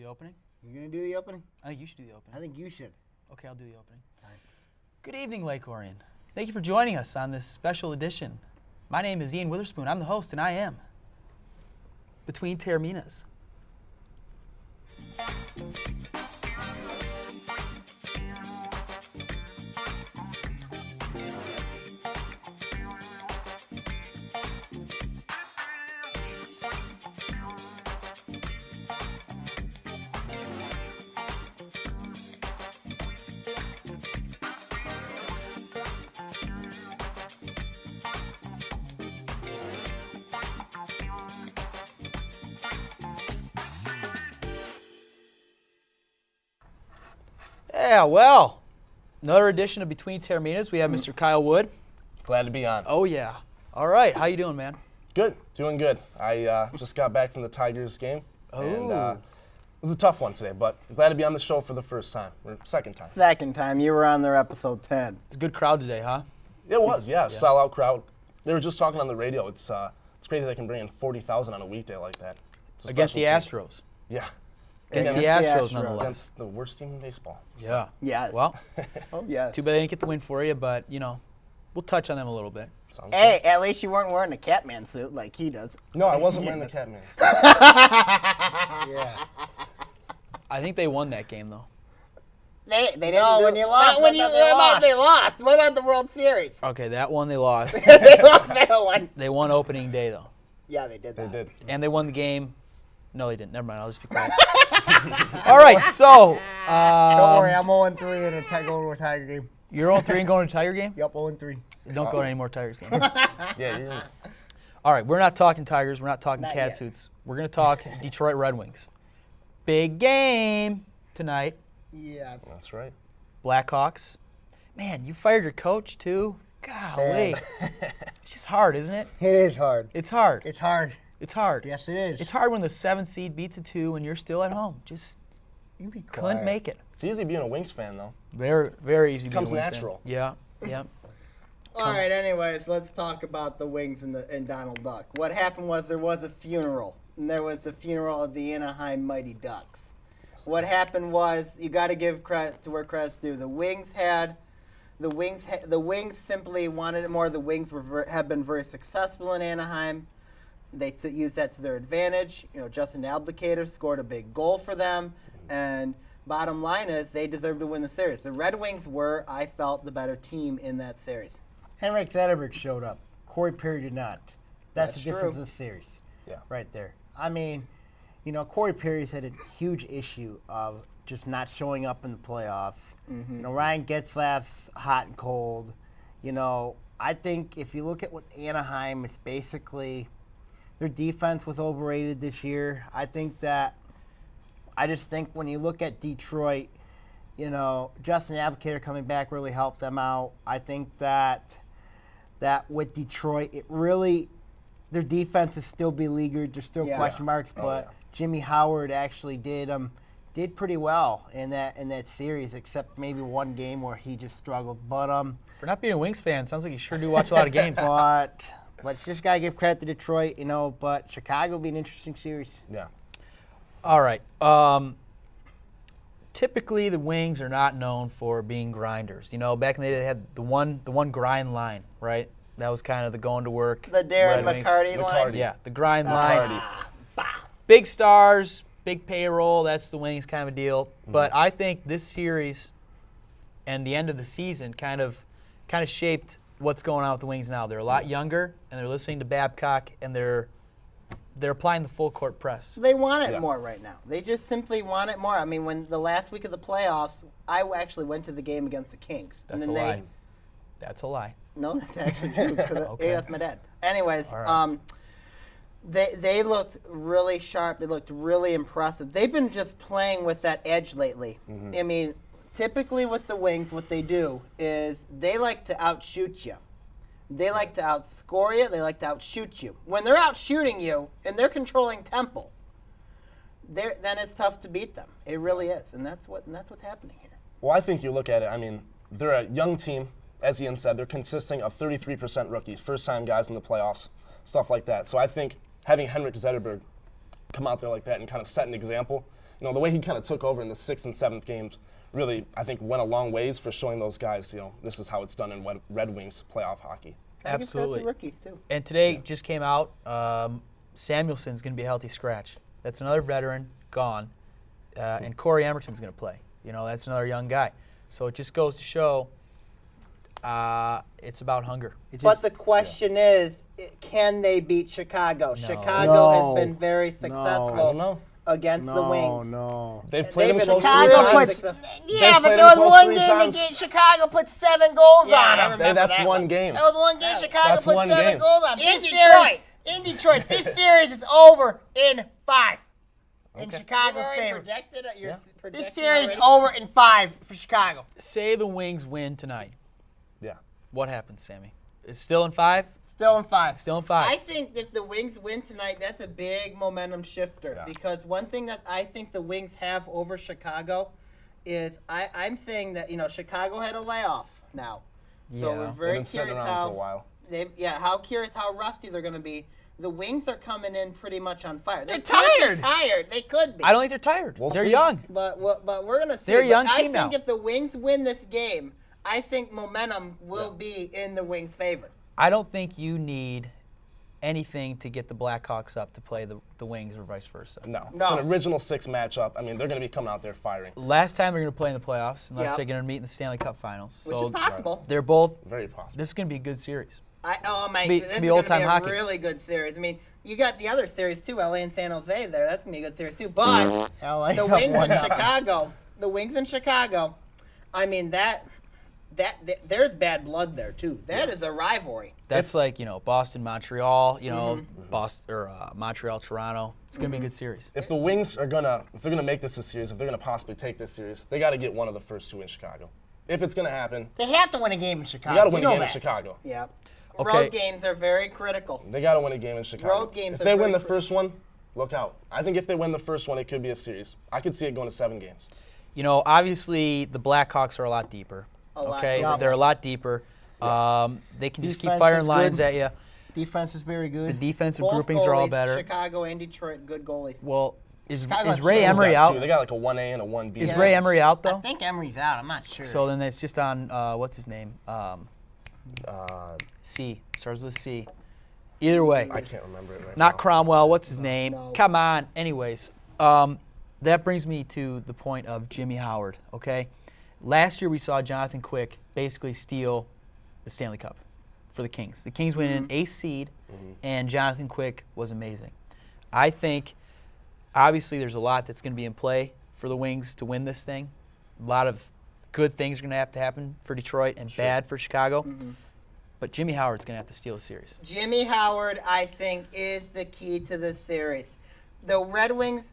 opening? You gonna do the opening? I think you should do the opening. I think you should. Okay, I'll do the opening. All right. Good evening, Lake Orion. Thank you for joining us on this special edition. My name is Ian Witherspoon. I'm the host, and I am Between Taorminas. Yeah, well, another edition of Between Taorminas. We have Mr. Kyle Wood. Glad to be on. Oh, yeah. All right. How you doing, man? Good. Doing good. I just got back from the Tigers game. Oh. And it was a tough one today, but glad to be on the show for the first time, or second time. Second time. You were on their episode 10. It's a good crowd today, huh? It was, yeah. Sellout crowd. They were just talking on the radio. It's crazy they can bring in 40,000 on a weekday like that. Against the Astros. Yeah. Against the Against the Astros, Astros. nonetheless. Against the worst team in baseball. Yeah. Yes. Well, Oh, yes. too bad they didn't get the win for you, but, you know, we'll touch on them a little bit. Sounds Hey, at least you weren't wearing a Catman suit like he does. good. No, I wasn't wearing the Catman. Yeah. I think they won that game, though. They didn't No, do when it. you lost, When I you thought they lost. they lost. What about the World Series? Okay, that one they lost. They lost that one. They won opening day, though. Yeah, they did They that. did. And they won the game. No, they didn't. Never mind. I'll just be quiet. All right, so. Don't worry, I'm 0-3 in a going to a Tiger game. You're 0-3 and going to a Tiger game? Yep, 0-3. Don't go to any more Tigers games. Yeah, you're in. All right, we're not talking Tigers. We're not talking Not cat yet. suits. We're going to talk Detroit Red Wings. Big game tonight. Yeah. That's right. Blackhawks. Man, you fired your coach, too? Golly. It's just hard, isn't it? It is hard. It's hard. It's hard. It's hard. Yes, it is. It's hard when the 7th seed beats a 2 and you're still at home. Just You be couldn't quiet. make it. It's easy being a Wings fan, though. Very, very easy to be a Comes Wings fan. natural. Yeah, yeah. All right, anyways, let's talk about the Wings and Donald Duck. What happened was there was a funeral, and there was the funeral of the Anaheim Mighty Ducks. What happened was, you got to give credit to where credit's due. The Wings simply wanted it more. The Wings have been very successful in Anaheim. They used that to their advantage. You know, Justin Abdelkader scored a big goal for them, and bottom line is they deserve to win the series. The Red Wings were, I felt, the better team in that series. Henrik Zetterberg showed up. Corey Perry did not. That's the That's difference true. of the series. Yeah. Right there. I mean, you know, Corey Perry's had a huge issue of just not showing up in the playoffs. Mm-hmm. You know, Ryan Getzlaf's hot and cold. You know, I think if you look at what Anaheim, it's basically their defense was overrated this year. I just think when you look at Detroit, you know, Justin Abdelkader coming back really helped them out. I think that with Detroit, it really, their defense is still beleaguered. There's still Yeah. question marks, but Jimmy Howard actually did pretty well in that series, except maybe one game where he just struggled. But For not being a Wings fan, sounds like you sure do watch a lot of games. but just gotta give credit to Detroit, you know. But Chicago will be an interesting series. Yeah. All right. Typically, the Wings are not known for being grinders. You know, back in the day, they had the one grind line, right? That was kind of the going to work. The Darren Red Wings. McCarty line. McCarty. Yeah, the grind line. McCarty. Big stars, big payroll. That's the Wings kind of a deal. But I think this series and the end of the season kind of shaped what's going on with the Wings now. They're a lot younger, and they're listening to Babcock, and they're applying the full court press. They want it Yeah. more right now. They just simply want it more. I mean, when the last week of the playoffs, I actually went to the game against the Kings. That's and a then lie. That's a lie. No, that's actually true. Okay. That's my dad. Anyways, All right. they looked really sharp. They looked really impressive. They've been just playing with that edge lately. I mean, typically with the Wings, what they do is they like to outshoot you. They like to outscore you. They like to outshoot you. When they're outshooting you and they're controlling tempo, then it's tough to beat them. It really is, and that's what's happening here. Well, I think you look at it, I mean, they're a young team. As Ian said, they're consisting of 33% rookies, first-time guys in the playoffs, stuff like that. So I think having Henrik Zetterberg come out there like that and kind of set an example the way he kind of took over in the 6th and 7th games really, I think, went a long ways for showing those guys, this is how it's done in Red Wings playoff hockey. Absolutely. The rookies too. And today just came out, Samuelson's going to be a healthy scratch. That's another veteran gone, and Corey Emerton's going to play. That's another young guy. So it just goes to show it's about hunger. But the question is, can they beat Chicago? No. Chicago has been very successful I don't know. against the Wings. No. They've played them been close Chicago 3 times. puts- Yeah, They but played there was them close one 3 game times. that Chicago put 7 goals Yeah, I on them. remember That's that one game. That was one game Chicago That's put one 7 game. goals on. In This Detroit. In Detroit. This series is over in 5. In Okay. Chicago's favor. Projected at your This series is over in 5 for Chicago. Say the Wings win tonight. Yeah. What happens, Sammy? It's still in 5? Still in 5. Still in 5. I think if the Wings win tonight, that's a big momentum shifter. Yeah. Because one thing that I think the Wings have over Chicago is I'm saying that Chicago had a layoff now, so Yeah. we're They've very been sitting curious around for a while. how curious how rusty they're going to be. The Wings are coming in pretty much on fire. They're They could be tired. tired. They could be. I don't think they're tired. We'll they're see. young. But we're gonna see. They're a young But team I now. think if the Wings win this game, I think momentum will be in the Wings' favor. I don't think you need anything to get the Blackhawks up to play the Wings or vice versa. No. No. It's an original 6 matchup. I mean, they're going to be coming out there firing. Last time they're going to play in the playoffs, unless Yep. they're going to meet in the Stanley Cup Finals. Which So is possible. they're both. Very possible. This is going to be a good series. This be is going old-time to be hockey. a really good series. I mean, you got the other series too, LA and San Jose there. That's going to be a good series too. But LA the got Wings one in up. Chicago, I mean there's bad blood there too. That is a rivalry. That's like Boston, Montreal. Boston or Montreal, Toronto. It's going to be a good series. If the Wings are if they're gonna make this a series, if they're gonna possibly take this series, they got to get one of the first 2 in Chicago. If it's gonna happen, They have to win a game in Chicago. they got to win You a know game in that. Chicago. Yeah. Okay. Road games are very critical. They got to win a game in Chicago. Road games If are they win very the first one, look out. I think if they win the first one, it could be a series. I could see it going to 7 games. Obviously the Blackhawks are a lot deeper. A lot Okay, deeper. they're a lot deeper. Yes. They can just keep Defense firing is lines good. at you. Defense is very The good. defensive Both groupings are all goalies, better. Chicago and Detroit, good goalies. Well, is Chicago has Ray two. Emery They got 2. out? They got like a 1A and a 1B. Is Yeah. Ray Emery out I though? think Emery's out. I'm not sure. So then it's just on what's his name? Uh, C. Starts with a C. Either way, I can't remember it right not now. Cromwell. What's his name? no. Come on. Anyways, that brings me to the point of Jimmy Howard. Okay, last year we saw Jonathan Quick basically steal the Stanley Cup for the Kings. The Kings went in ace seed, and Jonathan Quick was amazing. I think, obviously, there's a lot that's going to be in play for the Wings to win this thing. A lot of good things are going to have to happen for Detroit and bad for Chicago. But Jimmy Howard's going to have to steal a series. Jimmy Howard, I think, is the key to this series. The Red Wings,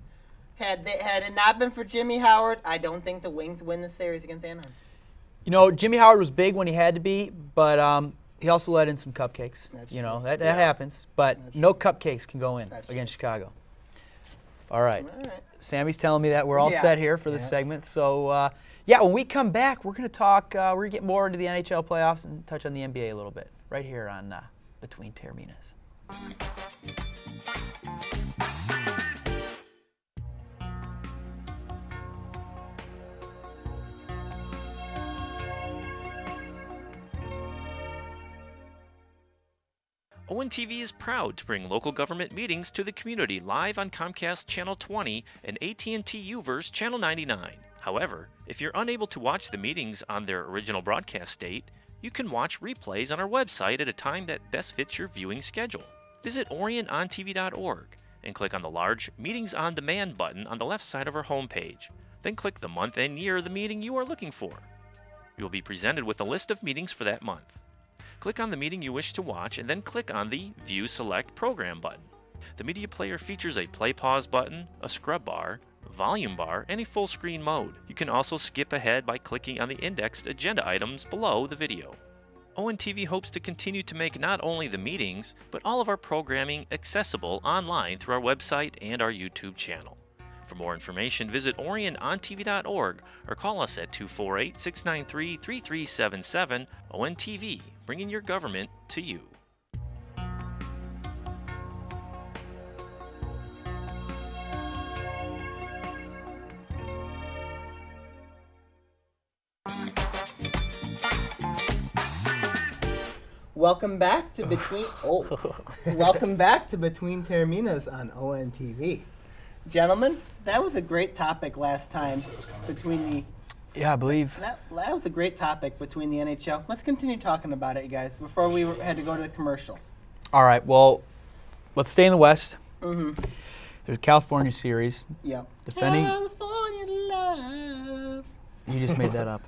had it not been for Jimmy Howard, I don't think the Wings win the series against Anaheim. Jimmy Howard was big when he had to be, but he also let in some cupcakes. That's That happens. But no cupcakes can go in against Chicago. All right. All right. Sammy's telling me that we're all Yeah. set here for this segment. So, when we come back, we're going to talk, we're going to get more into the NHL playoffs and touch on the NBA a little bit right here on Between Taorminas. ONTV is proud to bring local government meetings to the community live on Comcast Channel 20 and AT&T U-verse Channel 99. However, if you're unable to watch the meetings on their original broadcast date, you can watch replays on our website at a time that best fits your viewing schedule. Visit orionontv.org and click on the large Meetings on Demand button on the left side of our homepage. Then click the month and year of the meeting you are looking for. You will be presented with a list of meetings for that month. Click on the meeting you wish to watch and then click on the View Select Program button. The media player features a play-pause button, a scrub bar, volume bar, and a full screen mode. You can also skip ahead by clicking on the indexed agenda items below the video. ONTV hopes to continue to make not only the meetings, but all of our programming accessible online through our website and our YouTube channel. For more information, visit orionontv.org or call us at 248-693-3377. ONTV, bringing your government to you. Welcome back to Between. Welcome back to Between Taorminas on ONTV, gentlemen. That was a great topic last time between the. Yeah, I believe. That was a great topic between the NHL. Let's continue talking about it, you guys, before we had to go to the commercial. All right, well, let's stay in the West. Mm-hmm. There's a California series. Yep. Defending. California love. You just made that up.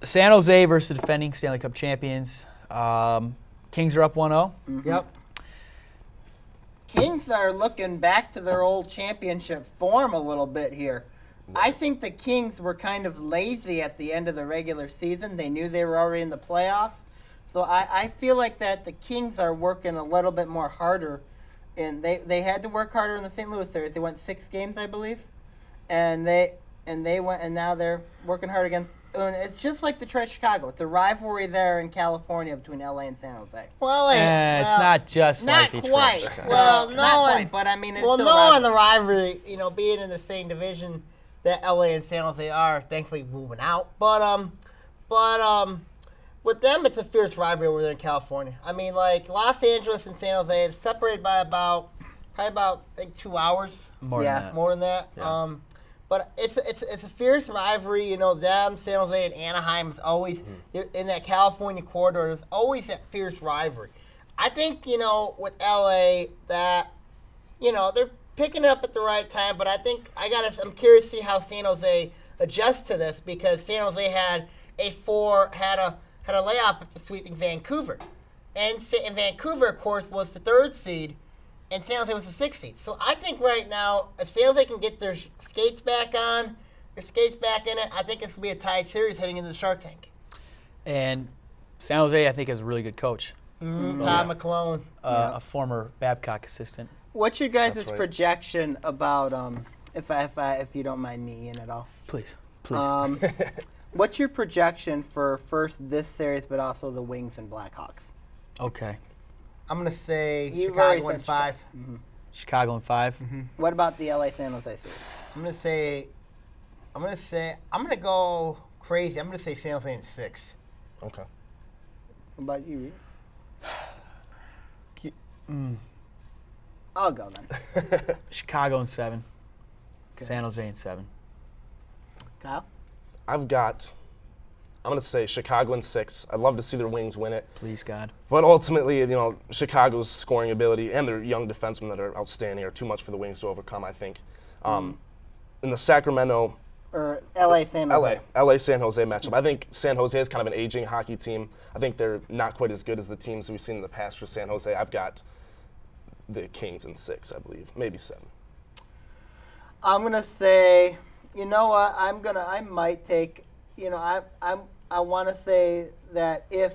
San Jose versus the defending Stanley Cup champions. Kings are up 1-0. Mm-hmm. Yep. Kings are looking back to their old championship form a little bit here. I think the Kings were kind of lazy at the end of the regular season. They knew they were already in the playoffs. So I feel like that the Kings are working a little bit more harder. And they had to work harder in the St. Louis series. They went 6 games, I believe. And they went, and now they're working hard against. And it's just like Detroit, Chicago. It's a rivalry there in California between LA and San Jose. Well, It's not just Not like Detroit. quite. Chicago. Well, Not quite, but I mean, it's well, still knowing rivalry. the rivalry, being in the same division that LA and San Jose are, thankfully moving out. But with them, it's a fierce rivalry over there in California. I mean, like Los Angeles and San Jose, it's separated by probably about 2 hours. More Yeah. than that. More than that. Yeah. But it's a fierce rivalry. Them, San Jose, and Anaheim is always in that California corridor. There's always that fierce rivalry. I think with LA that they're picking it up at the right time. But I think I'm curious to see how San Jose adjusts to this because San Jose had a layoff after sweeping Vancouver, and Vancouver, of course, was the 3rd seed. And San Jose was the 6th seed. So I think right now, if San Jose can get their skates back in it, I think this will be a tied series heading into the Shark Tank. And San Jose, I think, has a really good coach. Todd McClellan. A former Babcock assistant. What's your guys' That's right. projection about if you don't mind me in at all? Please. What's your projection for first this series, but also the Wings and Blackhawks? Okay. I'm going to say You've already Chicago in said 5. Chicago in 5. What about the LA San Jose series? I'm going to go crazy. I'm going to say San Jose in 6. Okay. What about you, Reed? I'll go then. Chicago in 7. San Jose in 7. Kyle? I'm going to say Chicago in 6. I'd love to see their Wings win it. Please, God. But ultimately, Chicago's scoring ability and their young defensemen that are outstanding are too much for the Wings to overcome, I think. In the Sacramento, Or LA San Jose? LA San Jose matchup, I think San Jose is kind of an aging hockey team. I think they're not quite as good as the teams we've seen in the past for San Jose. I've got the Kings in 6, I believe. Maybe 7. I'm going to say, you know what? I might take, I want to say that if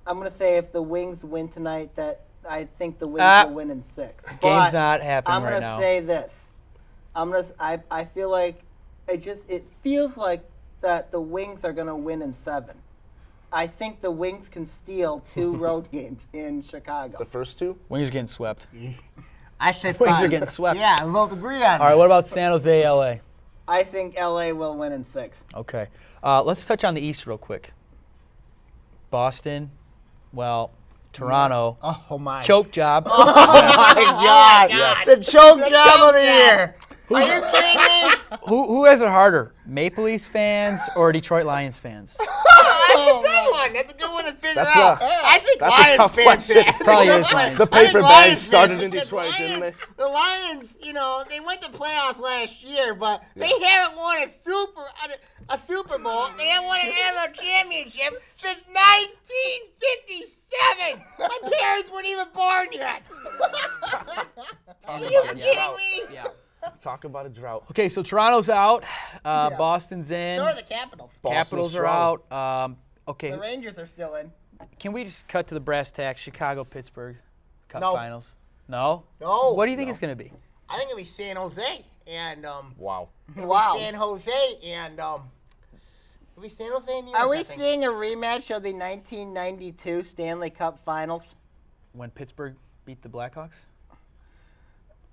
the Wings win tonight, that I think the Wings will win in 6. Game's But not happening right now. I'm going to say this. I feel like it feels like that the Wings are going to win in 7. I think the Wings can steal 2 road games in Chicago. The first 2? Wings are getting swept. I said Wings 5. are getting swept. Yeah, we both agree on All right, that. what about San Jose, LA? I think LA will win in 6. Okay. Let's touch on the East real quick. Boston, Toronto, Oh, my. choke job. Oh, my God. Yes. The choke job of the year. Are you kidding me? Who has it harder, Maple Leafs fans or Detroit Lions fans? That's a good one to figure That's out. a- I think that's a Lions tough fans question. did. Probably is Lions. The I think paper Lions bags started did, in because Detroit, didn't they? The Lions, they went to playoffs last year, but they haven't won a Super Bowl. They haven't won an NFL championship since 1957. My parents weren't even born yet. Are you kidding me? Yeah. Talk about a drought. Okay, so Toronto's out. Boston's in. So are the Capitals. Capitals are strong. out. Okay, The Rangers are still in. can we just cut to the brass tacks? Chicago, Pittsburgh, Cup No. Finals. No? No. What do you think it's going to be? I think it'll be San Jose and Wow. San Jose and it'll be San Jose and New York. Are we I think. seeing a rematch of the 1992 Stanley Cup Finals? When Pittsburgh beat the Blackhawks?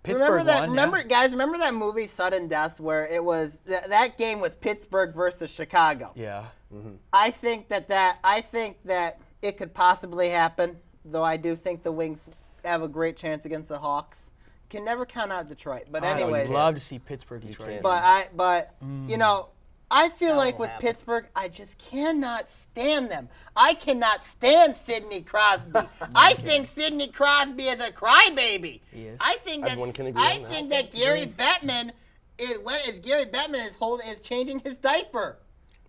Pittsburgh won. Remember that movie Sudden Death where it was that game was Pittsburgh versus Chicago. Yeah. I think that it could possibly happen, though I do think the Wings have a great chance against the Hawks. Can never count out Detroit, but anyways. I'd love to see Pittsburgh Detroit. I feel like with Pittsburgh, I just cannot stand them. I cannot stand Sidney Crosby. I think Sidney Crosby is a crybaby. He is. I think that Gary Bettman is changing his diaper.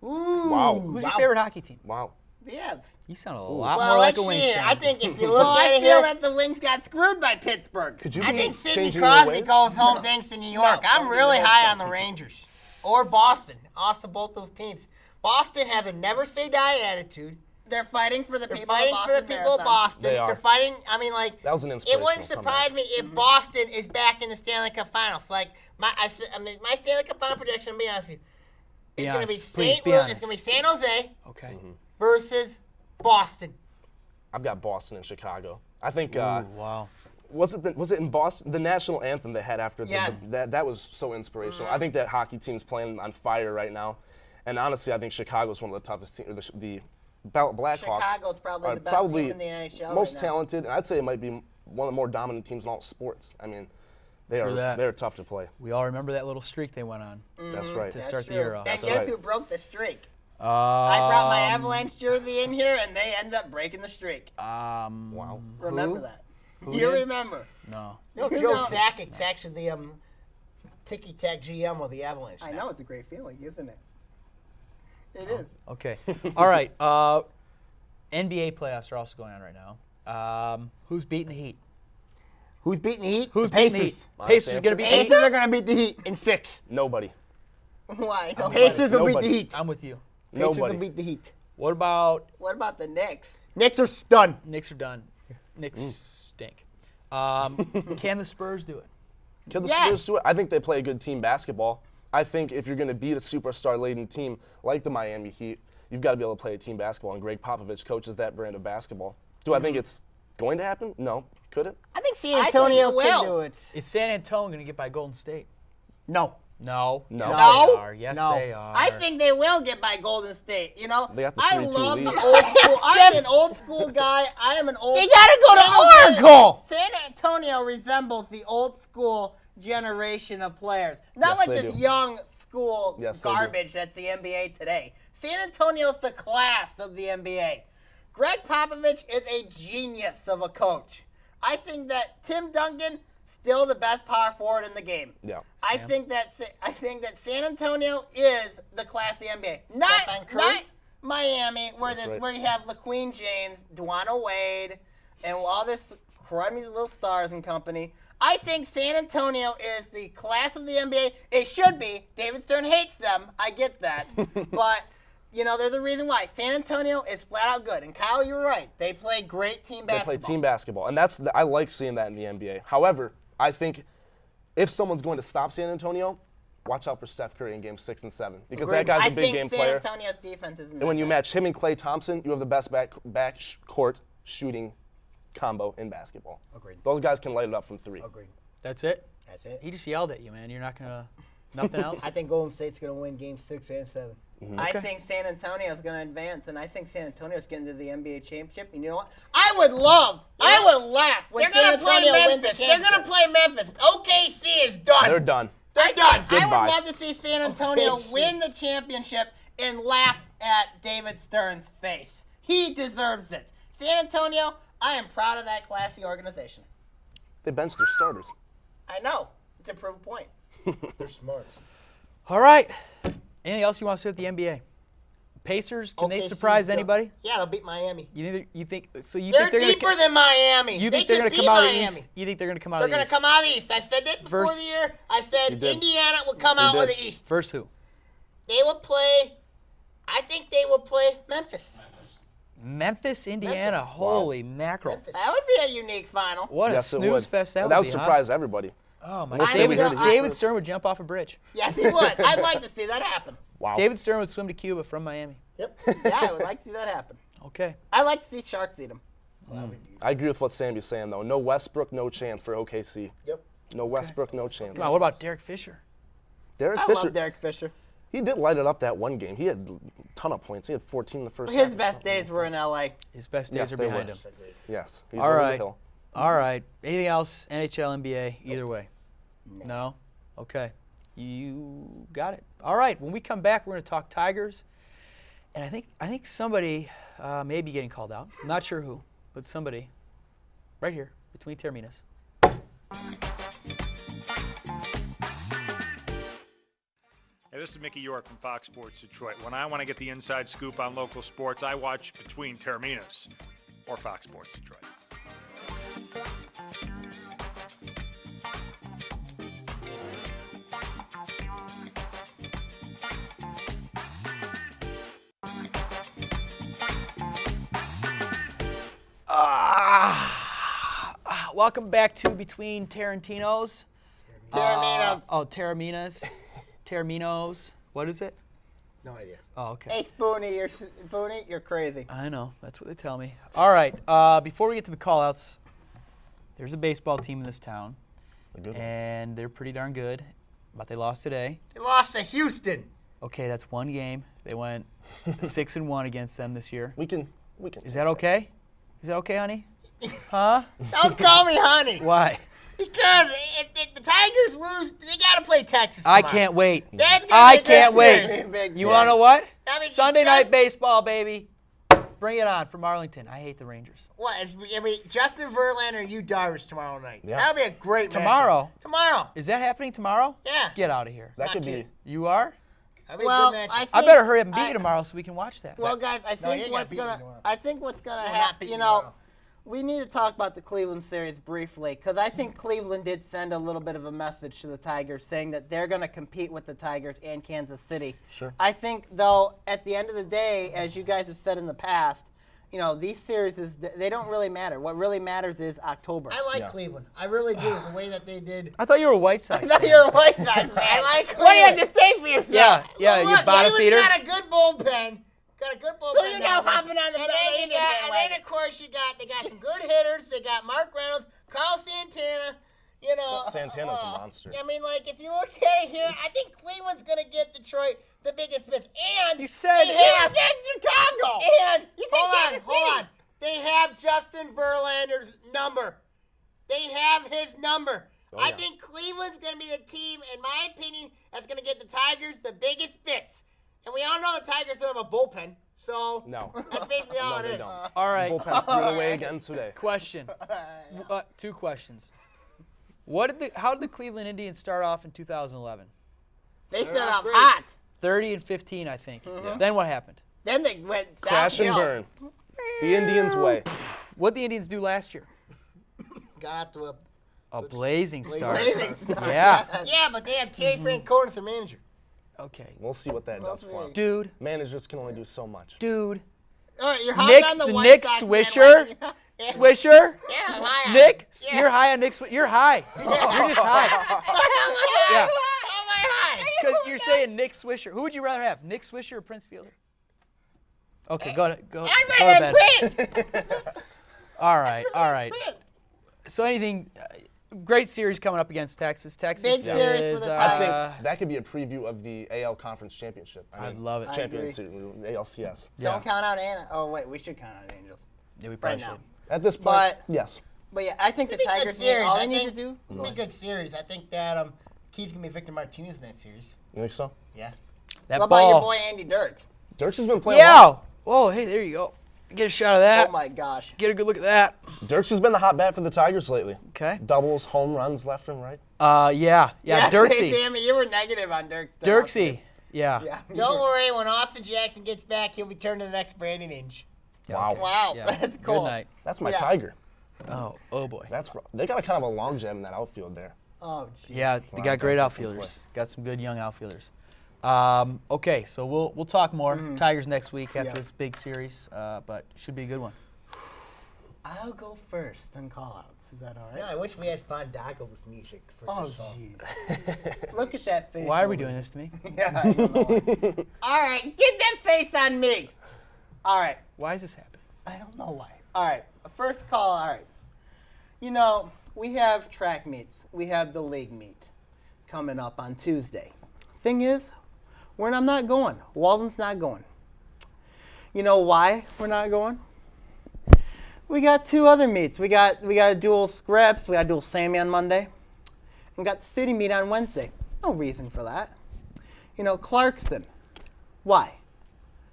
Ooh. Wow. Who's your favorite hockey team? Wow. Yeah. You sound a lot more like a Wings fan. I think if you look at it, I feel that the Wings got screwed by Pittsburgh. I think Sidney Crosby goes home thanks to New York. I'm really high on the Rangers. Or Boston. Also, both those teams. Boston has a never say die attitude. They're fighting for the people of Boston. They are. They're fighting. That was an It inspirational wouldn't surprise me if Boston is back in the Stanley Cup Finals. Like my Stanley Cup Final prediction. To be honest with you, it's going to be St. Louis. It's going to be San Jose. Okay. Versus Boston. I've got Boston and Chicago. I think. Wow. Was it in Boston? The national anthem they had after Yes. that was so inspirational. I think that hockey team's playing on fire right now, and honestly, I think Chicago's one of the toughest teams. The Blackhawks Chicago's probably are the best team in the NHL most right now. talented, and I'd say it might be one of the more dominant teams in all sports. I mean, they're tough to play. We all remember that little streak they went on That's right. to start the year off. And That's guess right. who broke the streak? I brought my Um, Avalanche jersey in here, and they ended up breaking the streak. Wow. Remember who? that. Who You did? remember. No. No, You Joe know- Sakic's actually the ticky-tack GM of the Avalanche. I now. know, it's a great feeling, isn't it? It is. Okay. All right. NBA playoffs are also going on right now. Who's beating the Heat? Who's beating the Heat? Who's The beating the Pacers. Heat? My Pacers are answer? going to beat the Heat? Pacers are going to beat the Heat in 6. Nobody. Why? No, Pacers will beat Nobody. the Heat. I'm with you. Pacers Nobody. will beat the Heat. What about What about the Knicks? Knicks are stunned. Knicks are done? Knicks stink. Can the Spurs do it? Can the Yes. Spurs do it? I think they play a good team basketball. I think if you're going to beat a superstar-laden team like the Miami Heat, you've got to be able to play a team basketball, and Greg Popovich coaches that brand of basketball. Do I think it's going to happen? No. Could it? I think San I think Antonio it will. can do it. Is San Antonio going to get by Golden State? No. No. No. Yes, No. they are. Yes, No. they are. I think they will get by Golden State. You know, They got the I 3-2 love lead. the old school. I'm an old school guy. I am an old. They got to go to San Jose- Oracle. San Antonio resembles the old school generation of players, not Yes, like they this do. young school Yes, they do. garbage that's the NBA today. San Antonio's the class of the NBA. Greg Popovich is a genius of a coach. I think that Tim Duncan still the best power forward in the game. Yeah. I think that San Antonio is the class of the NBA. Not Miami, That's right. where you have LaQueen James, Dwayne Wade, and all this crummy little stars and company. I think San Antonio is the class of the NBA. It should be. David Stern hates them. I get that. But, you know, there's a reason why. San Antonio is flat out good. And, Kyle, you're right. They play great team They basketball. play team basketball, and I like seeing that in the NBA. However, I think if someone's going to stop San Antonio, watch out for Steph Curry in Games 6 and 7 because that guy's a big game player. I think San Antonio's defense isn't And when that you good. match him and Klay Thompson, you have the best backcourt shooting combo in basketball. Agreed. Those guys can light it up from 3. Agreed. That's it? That's it. He just yelled at you, man. You're not going to – nothing else? I think Golden State's going to win Game 6 and 7. I think San Antonio is going to advance, and I think San Antonio is getting to the NBA championship. And you know what? I would laugh when They're San going to play Antonio wins the Memphis. They're going to championship. play Memphis. OKC is done. They're done. They're done. I Goodbye. would love to see San Antonio win the championship and laugh at David Stern's face. He deserves it. San Antonio, I am proud of that classy organization. They benched their starters. I know. It's a proof point. They're smart. All right. Anything else you want to say with the NBA? Pacers, can they OKC surprise is done. anybody? Yeah, they'll beat Miami. You think so? You They're think they're deeper than Miami. You they think they're can going to beat come out of the Miami. East? You think they're going to come out They're of the going East? to come out of the East. I said that before Versus- the year. I said You did. Indiana would come out did. of the East. Versus who? They will play. I think they will play Memphis. Memphis, Indiana. Memphis. Holy mackerel! Memphis. That would be a unique final. What Yes, a it snooze would. fest that And would would be, surprise everybody. Huh? Oh my We'll God! see if we heard it David first. Stern would jump off a bridge. Yes, he would. I'd like to see that happen. Wow. David Stern would swim to Cuba from Miami. Yep. Yeah, I would like to see that happen. Okay. I'd like to see Sharks eat him. I agree with what Sammy's saying, though. No Westbrook, no chance for OKC. Yep. No Westbrook, no chance. Come on, what about Derek Fisher? Derek I Fisher, love Derek Fisher. he did light it up that one game. He had a ton of points. He had 14 in the first His half. best days were in LA. His best days Yes, are they behind were. him. Yes, he's All over the right. hill. All right. Anything else? NHL, NBA, either way? No? Okay. You got it. All right. When we come back, we're going to talk Tigers. And I think somebody may be getting called out. I'm not sure who, but somebody right here between Taorminas. Hey, this is Mickey York from Fox Sports Detroit. When I want to get the inside scoop on local sports, I watch Between Taorminas or Fox Sports Detroit. Welcome back to Between Tarantinos. Taorminas. Taorminas. Taorminos. What is it? No idea. Oh, okay. Hey, Spoonie, you're crazy. I know. That's what they tell me. All right. Before we get to the call-outs, there's a baseball team in this town, A good one. and they're pretty darn good, but they lost today. They lost to Houston. Okay, that's one game. They went 6-1 against them this year. We can. Is that okay? Is that okay, honey? Huh? Don't call me honey. Why? Because if the Tigers lose, they got to play Texas I tomorrow. can't wait. That's gonna I be a good can't wait. series. Big You deal. want to know what? I mean, Sunday just- night baseball, baby. Bring it on from Arlington. I hate the Rangers. What? I mean, Justin Verlander and Yu Darvish tomorrow night. Yeah. That'll be a great match. Tomorrow? Tomorrow. Is that happening tomorrow? Yeah. Get out of here. That Not could be. kidding. You are? That'll be a Well, good match. I I think- better hurry up and beat I- you tomorrow so we can watch that. Well, guys, I No, you think ain't what's gotta beat me gonna tomorrow. I think what's gonna We'll not happen. beat You you know, tomorrow. we need to talk about the Cleveland series briefly because I think Cleveland did send a little bit of a message to the Tigers saying that they're going to compete with the Tigers and Kansas City. Sure. I think, though, at the end of the day, as you guys have said in the past, you know, these series they don't really matter. What really matters is October. I like Yeah. Cleveland. I really do. The way that they did. I thought you were a White Sox I thought fan. you were a White Sox fan. I like What do you have Cleveland. to say for yourself? Yeah, Look, you bottom Cleveland's feeder. got a good bullpen. Got a good bullpen. So you're now down there. hopping on the and then you bandwagon got, and then bandwagon. of course they got some good hitters. They got Mark Reynolds, Carl Santana. You know, Santana's a monster. I mean, like if you look at it here, I think Cleveland's gonna give Detroit the biggest miss. And You said they if. have Chicago. And hold on. They have Justin Verlander's number. They have his number. Oh, I yeah. think Cleveland's going to be the team, in my opinion, that's going to get the Tigers the biggest fits. And we all know the Tigers don't have a bullpen, so No. that's basically all No, it they is. don't. All right. Bullpen threw it away again today. Question. Two questions. How did the Cleveland Indians start off in 2011? They started off great. hot. 30-15, I think. Then what happened? Then they went Crash and downhill. burn. The Indians' way. What did the Indians do last year? Got out to A blazing start. Blazing start. Yeah. but they have Terry Francona as their manager. Okay. We'll see what that does for him. Dude. Managers can only do so much. Dude. All right, you're hot on the White Nick Sox Swisher. bandwagon. Swisher. Yeah, I'm high on Nick, it. Yeah. you're high on Nick Swisher. You're high. You're just high. Yeah. How am I high? Because you're saying Nick Swisher. Who would you rather have, Nick Swisher or Prince Fielder? Okay, go to I'd rather bed. Prince. All right. So anything, great series coming up against Texas. Texas Big series is, for the I Tigers. think that could be a preview of the AL Conference Championship. I'd love it. Champions Series, ALCS. Yeah. Don't count out Anna. Oh wait, we should count out Angels. Yeah, we probably Right now. should. At this point, But- yes. But yeah, I think the It'd be a good Tigers need series. all I they need think- to do. It'll be a good series. I think that Key's gonna be Victor Martinez in that series. You think so? Yeah. That What ball. about your boy Andy Dirks? Dirks has been playing well. Yeah. Oh, hey, there you go. Get a shot of that. Oh my gosh. Get a good look at that. Dirks has been the hot bat for the Tigers lately. Okay. Doubles, home runs left and right. Yeah, Dirksy. Damn it, you were negative on Dirks. Dirksy. Yeah. Yeah. Don't worry, when Austin Jackson gets back, he'll be turned to the next Brandon Inge. Wow. Wow, Yeah. that's cool. Good night. That's my Yeah. Tiger. Oh boy. They got a kind of a long gem in that outfield there. Oh, geez. Yeah, they Wow, got great guys that can outfielders. Got some good young outfielders. Okay, so we'll talk more Tigers next week after Yeah. this big series, but should be a good one. I'll go first on call-outs. Is that all You know, right? I wish we had Fandago's music for Oh, this song. jeez. Look at that face. Why are we over doing there. this to me? Yeah, I don't know why. All right, get that face on me. All right. Why is this happening? I don't know why. All right, first call. All right. You know, we have track meets. We have the league meet coming up on Tuesday. Thing is, I'm not going. Walden's not going. You know why we're not going? We got 2 other meets. We got a dual scripts. We got a dual Sammy on Monday. And we got the city meet on Wednesday. No reason for that. You know, Clarkston. Why?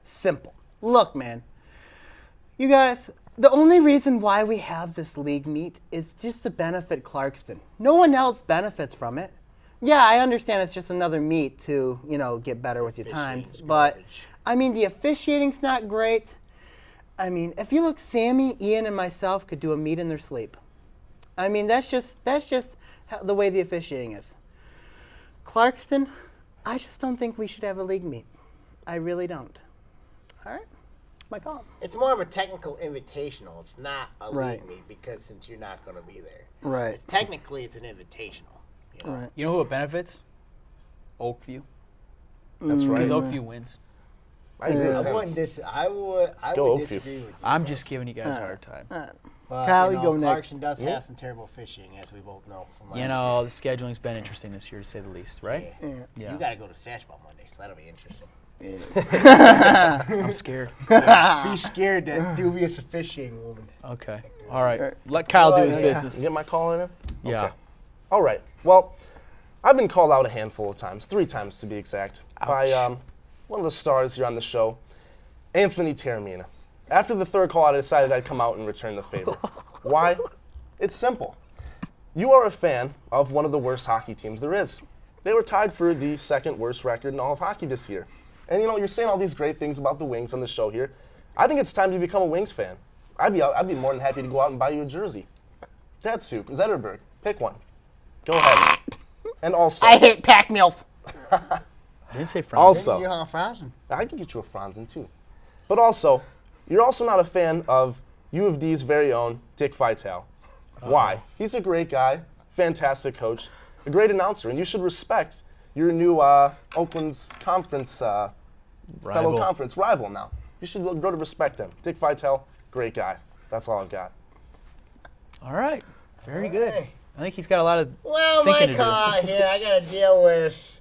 Simple. Look, man. You guys, the only reason why we have this league meet is just to benefit Clarkston. No one else benefits from it. Yeah, I understand it's just another meet to, you know, get better with your times. But, I mean, the officiating's not great. I mean, if you look, Sammy, Ian, and myself could do a meet in their sleep. I mean, that's just the way the officiating is. Clarkston, I just don't think we should have a league meet. I really don't. All right, my call. It's more of a technical invitational. It's not a Right. league meet because since you're not going to be there. Right. Technically, it's an invitational. You know? Right. You know who it benefits? Oakview. That's right. Because Oakview wins. I agree with I him. wouldn't I would Go Oakview. disagree with you. I'm just giving you guys a hard time. But, Kyle, you you know, go next. Clarkson does have some terrible fishing, as we both know. From You know, the scheduling's been interesting this year, to say the least, right? Yeah. You got to go to Sashball Monday, so that'll be interesting. I'm scared. Be scared, that dubious fishing woman. Okay. All right. Let Kyle do his You business. get my call in him? Yeah. Okay. All right. Well, I've been called out a handful of times, 3 times to be exact, by one of the stars here on the show, Anthony Taormina. After the 3rd call out, I decided I'd come out and return the favor. Why? It's simple. You are a fan of one of the worst hockey teams there is. They were tied for the 2nd worst record in all of hockey this year. And you know, you're saying all these great things about the Wings on the show here. I think it's time to become a Wings fan. I'd be more than happy to go out and buy you a jersey. Datsuk, Zetterberg, pick one. Go ahead. And also, I hate pack milf. I didn't say Franz. also, Johan Franzen. I can get you a Franzen too. But also, you're also not a fan of U of D's very own Dick Vitale. Why? He's a great guy, fantastic coach, a great announcer, and you should respect your new Oakland's conference fellow conference rival now. You should grow to respect him. Dick Vitale, great guy. That's all I've got. All right. Very good. I think he's got a lot of Well, thinking my to do. call here, I got to deal with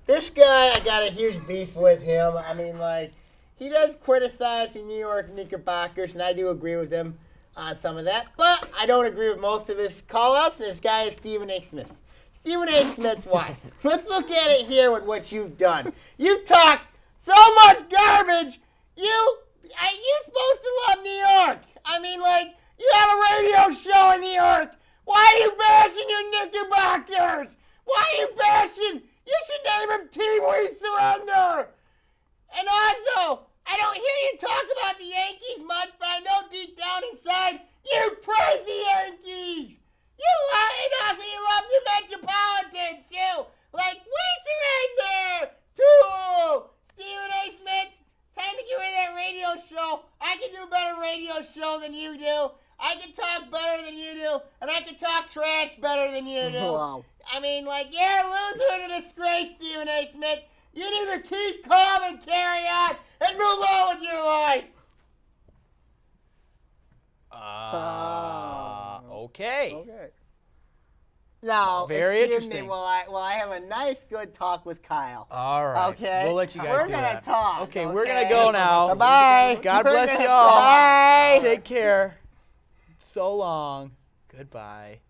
this guy. I got a huge beef with him. I mean, like, he does criticize the New York Knickerbockers, and I do agree with him on some of that. But I don't agree with most of his call-outs, and this guy is Stephen A. Smith. Stephen A. Smith, why? Let's look at it here with what you've done. You talk so much garbage. You supposed to love New York. I mean, like, you have a radio show in New York. Why are you bashing your Knickerbockers? Why are you bashing? You should name them Team We Surrender. And also, I don't hear you talk about the Yankees much, but I know deep down inside, you praise the Yankees. You love, and also you love the Metropolitans too. Like, we surrender to Stephen A. Smith. Time to get rid of that radio show. I can do a better radio show than you do. I can talk better than you do, and I can talk trash better than you do. Wow. I mean, like, you're a loser and a disgrace, Stephen A. Smith. You need to keep calm and carry on and move on with your life. Okay. Okay. Now, Very excuse interesting. me while I have a nice, good talk with Kyle. All right. Okay. We'll let you guys We're do gonna that. talk. Okay, we're going to go okay? now. Bye. God We're bless gonna you all. talk. Take care. So long. Goodbye.